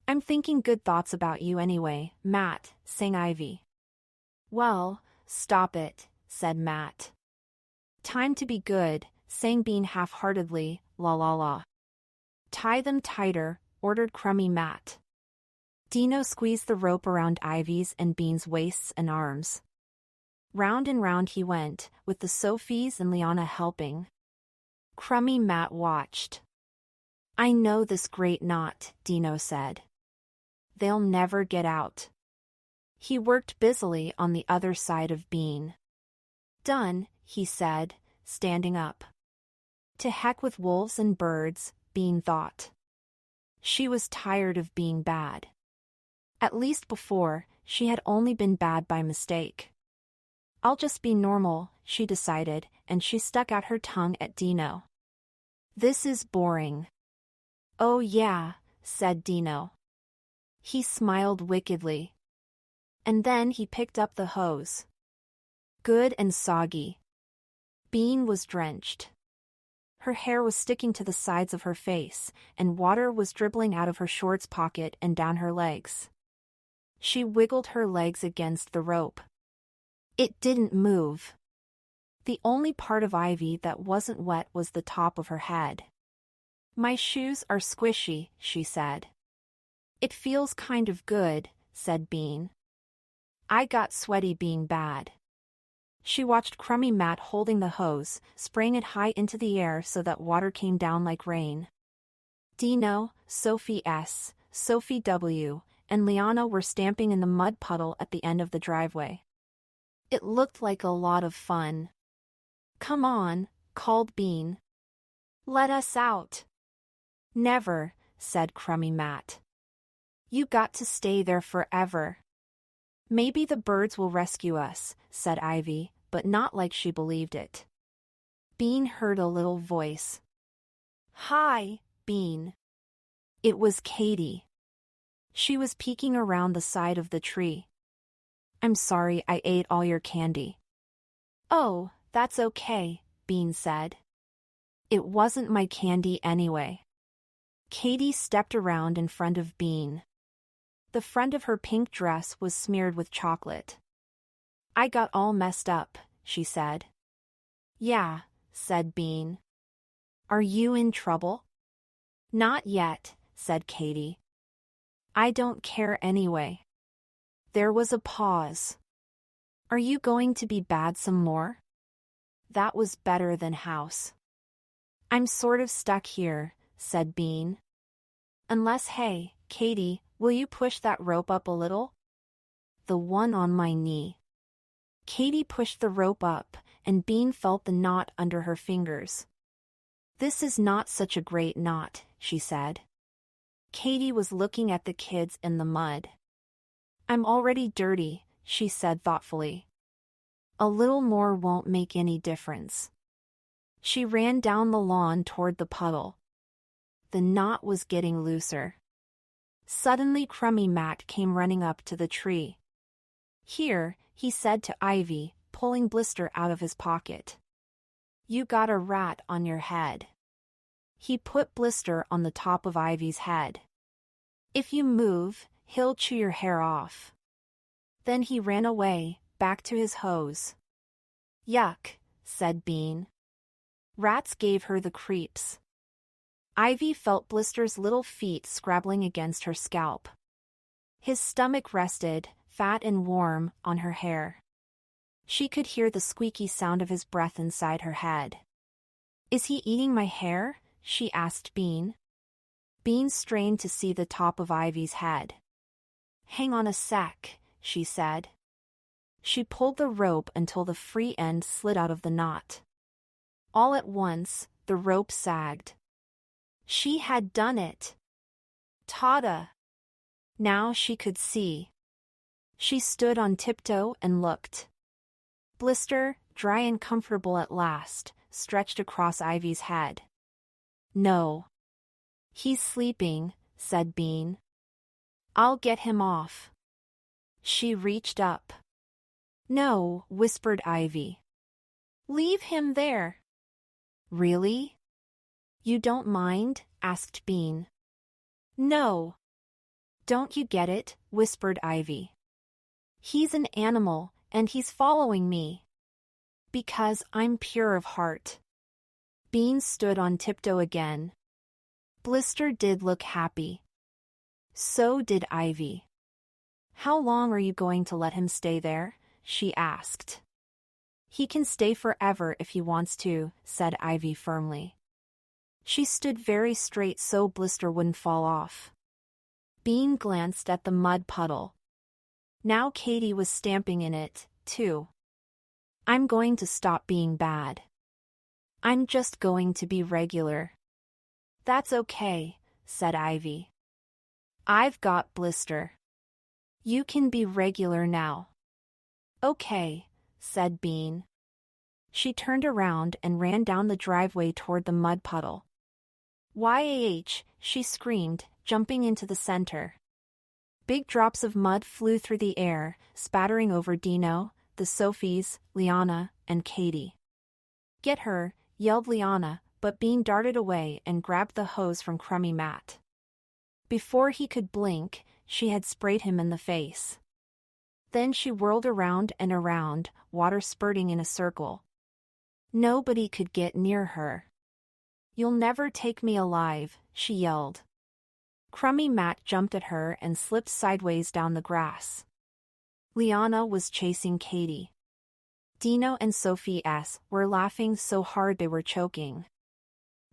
I'm thinking good thoughts about you anyway, Matt, sang Ivy. Well, stop it, said Matt. Time to be good, sang Bean half-heartedly, la la la. Tie them tighter, ordered Crummy Matt. Dino squeezed the rope around Ivy's and Bean's waists and arms. Round and round he went, with the Sophies and Liana helping. Crummy Matt watched. I know this great knot, Dino said. They'll never get out. He worked busily on the other side of Bean. Done, he said, standing up. To heck with wolves and birds, Bean thought. She was tired of being bad. At least before, she had only been bad by mistake. I'll just be normal, she decided, and she stuck out her tongue at Dino. This is boring. Oh yeah, said Dino. He smiled wickedly. And then he picked up the hose. Good and soggy. Bean was drenched. Her hair was sticking to the sides of her face, and water was dribbling out of her shorts pocket and down her legs. She wiggled her legs against the rope. It didn't move. The only part of Ivy that wasn't wet was the top of her head. My shoes are squishy, she said. It feels kind of good, said Bean. I got sweaty being bad. She watched Crummy Matt holding the hose, spraying it high into the air so that water came down like rain. Dino, Sophie S., Sophie W., and Liana were stamping in the mud puddle at the end of the driveway. It looked like a lot of fun. Come on, called Bean. Let us out. Never, said Crummy Matt. You got to stay there forever. Maybe the birds will rescue us, said Ivy, but not like she believed it. Bean heard a little voice. Hi, Bean. It was Katie. She was peeking around the side of the tree. I'm sorry I ate all your candy. Oh, that's okay, Bean said. It wasn't my candy anyway. Katie stepped around in front of Bean. The front of her pink dress was smeared with chocolate. I got all messed up, she said. Yeah, said Bean. Are you in trouble? Not yet, said Katie. I don't care anyway. There was a pause. Are you going to be bad some more? That was better than house. I'm sort of stuck here, said Bean. Unless, hey, Katie, will you push that rope up a little? The one on my knee. Katie pushed the rope up, and Bean felt the knot under her fingers. This is not such a great knot, she said. Katie was looking at the kids in the mud. I'm already dirty, she said thoughtfully. A little more won't make any difference. She ran down the lawn toward the puddle. The knot was getting looser. Suddenly Crummy Matt came running up to the tree. Here, he said to Ivy, pulling Blister out of his pocket. You got a rat on your head. He put Blister on the top of Ivy's head. If you move, he'll chew your hair off. Then he ran away, back to his hose. Yuck, said Bean. Rats gave her the creeps. Ivy felt Blister's little feet scrabbling against her scalp. His stomach rested, fat and warm, on her hair. She could hear the squeaky sound of his breath inside her head. Is he eating my hair? She asked Bean. Bean strained to see the top of Ivy's head. Hang on a sec, she said. She pulled the rope until the free end slid out of the knot. All at once, the rope sagged. She had done it. Ta-da! Now she could see. She stood on tiptoe and looked. Blister, dry and comfortable at last, stretched across Ivy's head. No. He's sleeping, said Bean. I'll get him off. She reached up. No, whispered Ivy. Leave him there. Really? You don't mind? Asked Bean. No. Don't you get it? Whispered Ivy. He's an animal, and he's following me. Because I'm pure of heart. Bean stood on tiptoe again. Blister did look happy. So did Ivy. How long are you going to let him stay there? She asked. He can stay forever if he wants to, said Ivy firmly. She stood very straight so Blister wouldn't fall off. Bean glanced at the mud puddle. Now Katie was stamping in it, too. I'm going to stop being bad. I'm just going to be regular. That's okay, said Ivy. I've got Blister. You can be regular now. Okay, said Bean. She turned around and ran down the driveway toward the mud puddle. YAH, she screamed, jumping into the center. Big drops of mud flew through the air, spattering over Dino, the Sophies, Liana, and Katie. Get her, yelled Liana, but Bean darted away and grabbed the hose from Crummy Matt. Before he could blink, she had sprayed him in the face. Then she whirled around and around, water spurting in a circle. Nobody could get near her. You'll never take me alive, she yelled. Crummy Matt jumped at her and slipped sideways down the grass. Liana was chasing Katie. Dino and Sophie S. were laughing so hard they were choking.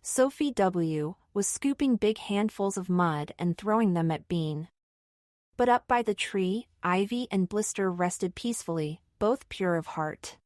Sophie W. was scooping big handfuls of mud and throwing them at Bean. But up by the tree, Ivy and Blister rested peacefully, both pure of heart.